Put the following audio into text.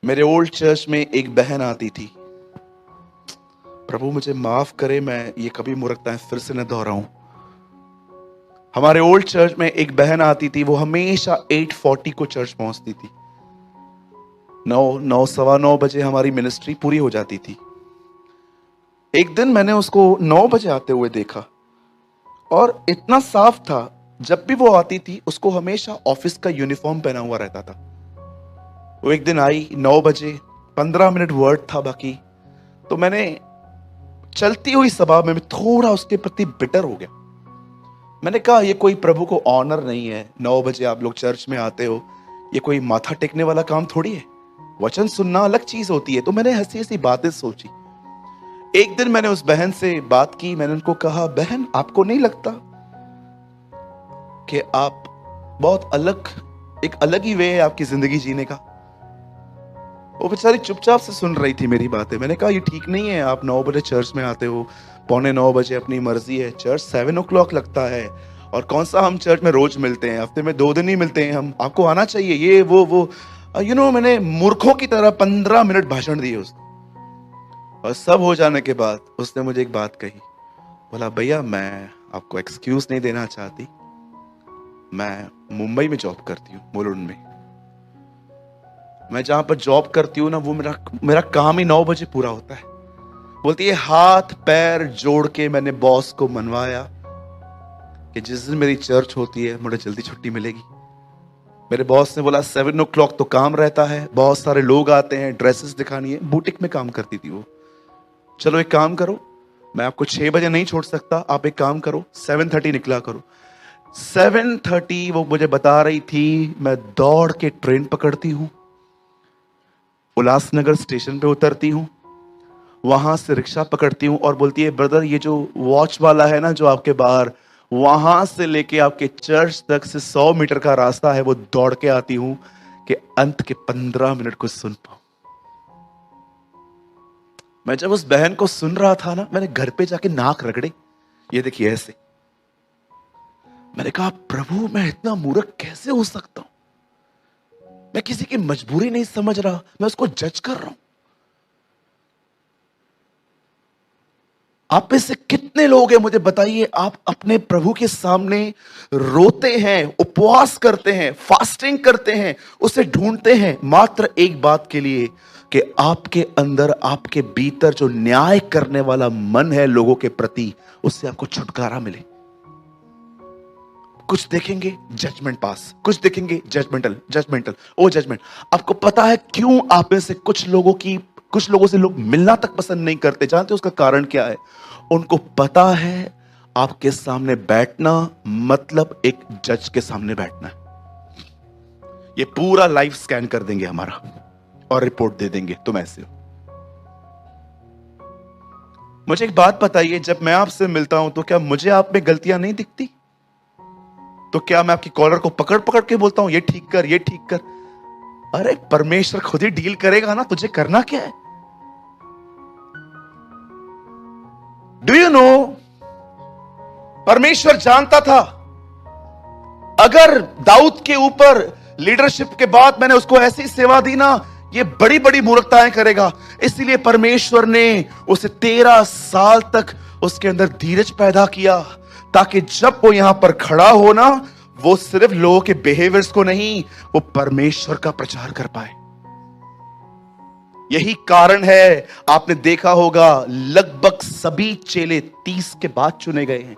मेरे old church में एक बहन आती थी। प्रभु मुझे माफ करे, मैं ये कभी मूर्खताएं फिर से न दोहराऊं। हमारे ओल्ड चर्च में एक बहन आती थी, वो हमेशा 8:40 को चर्च पहुंचती थी। 9 9 सवा 9 बजे हमारी मिनिस्ट्री पूरी हो जाती थी। एक दिन मैंने उसको 9 बजे आते हुए देखा और इतना साफ था, जब भी वो आती थी उसको हमेशा ऑफिस का यूनिफॉर्म पहना हुआ रहता था। वो एक दिन आई 9 बजे, 15 मिनट वर्ड था बाकी, तो मैंने चलती हुई सभा में थोड़ा उसके प्रति बिटर हो गया। मैंने कहा ये कोई प्रभु को ऑनर नहीं है, 9 बजे आप लोग चर्च में आते हो, ये कोई माथा टेकने वाला काम थोड़ी है, वचन सुनना अलग चीज होती है। तो मैंने हंसी हंसी बातें सोची। एक दिन मैंने उस बहन से बात की, मैंने उनको कहा, बहन आपको नहीं लगता कि आप बहुत एक अलग ही वे है आपकी जिंदगी जीने का? वो बेचारी चुपचाप से सुन रही थी मेरी बातें। मैंने कहा ये ठीक नहीं है, आप 9 बजे चर्च में आते हो, 8:45 अपनी मर्जी है, चर्च 7 o'clock लगता है, और कौन सा हम चर्च में रोज मिलते हैं, हफ्ते में 2 दिन ही मिलते हैं हम, आपको आना चाहिए, ये वो मैंने मूर्खों की तरह 15 मिनट भाषण दिए उसको। और सब हो जाने के बाद उसने मुझे एक बात कही, बोला भैया मैं आपको एक्सक्यूज नहीं देना चाहती, मैं मुंबई में जॉब करती हूँ, मुलुंड में। मैं जहां पर जॉब करती हूँ ना, वो मेरा काम ही 9 बजे पूरा होता है। बोलती है हाथ पैर जोड़ के मैंने बॉस को मनवाया कि जिस दिन मेरी चर्च होती है मुझे जल्दी छुट्टी मिलेगी। मेरे बॉस ने बोला 7 o'clock तो काम रहता है, बहुत सारे लोग आते हैं, ड्रेसेस दिखानी है। बुटीक में काम करती थी वो। चलो एक काम करो, मैं आपको 6 बजे नहीं छोड़ सकता, आप एक काम करो 7:30 निकला करो। 7:30 वो मुझे बता रही थी, मैं दौड़ के ट्रेन पकड़ती हूँ, उल्लासनगर स्टेशन पे उतरती हूँ, वहां से रिक्शा पकड़ती हूँ और बोलती है ब्रदर ये जो वॉच वाला है ना जो आपके बाहर, वहां से लेके आपके चर्च तक से 100 मीटर का रास्ता है, वो दौड़ के आती हूं कि अंत के 15 मिनट को सुन पाऊं। मैं जब उस बहन को सुन रहा था ना, मैंने घर पे जाके नाक रगड़े, ये देखिए ऐसे। मैंने कहा प्रभु मैं इतना मूर्ख कैसे हो सकता हूं? मैं किसी की मजबूरी नहीं समझ रहा, मैं उसको जज कर रहा हूं। आप में से कितने लोग हैं मुझे बताइए, आप अपने प्रभु के सामने रोते हैं, उपवास करते हैं, फास्टिंग करते हैं, उसे ढूंढते हैं मात्र एक बात के लिए कि आपके अंदर, आपके भीतर जो न्याय करने वाला मन है लोगों के प्रति, उससे आपको छुटकारा मिले। कुछ देखेंगे जजमेंट पास, कुछ देखेंगे जजमेंटल ओ जजमेंट। आपको पता है क्यों आप में से कुछ लोगों से लोग मिलना तक पसंद नहीं करते? जानते हो उसका कारण क्या है? उनको पता है आपके सामने बैठना मतलब एक जज के सामने बैठना है। ये पूरा लाइफ स्कैन कर देंगे हमारा और रिपोर्ट दे देंगे तुम ऐसे हो। मुझे एक बात बताइए, जब मैं आपसे मिलता हूं तो क्या मुझे आप में गलतियां नहीं दिखती? तो क्या मैं आपकी कॉलर को पकड़ पकड़ के बोलता हूं ये ठीक कर, ये ठीक कर? अरे परमेश्वर खुद ही डील करेगा ना, तुझे करना क्या है? डू यू नो, परमेश्वर जानता था अगर दाऊद के ऊपर लीडरशिप के बाद मैंने उसको ऐसी सेवा दी ना, ये बड़ी बड़ी मूर्खताएं करेगा। इसलिए परमेश्वर ने उसे 13 साल तक उसके अंदर धीरज पैदा किया, ताकि जब वो यहां पर खड़ा हो ना, वो सिर्फ लोगों के बिहेवियर्स को नहीं, वो परमेश्वर का प्रचार कर पाए। यही कारण है, आपने देखा होगा लगभग सभी चेले 30 के बाद चुने गए हैं।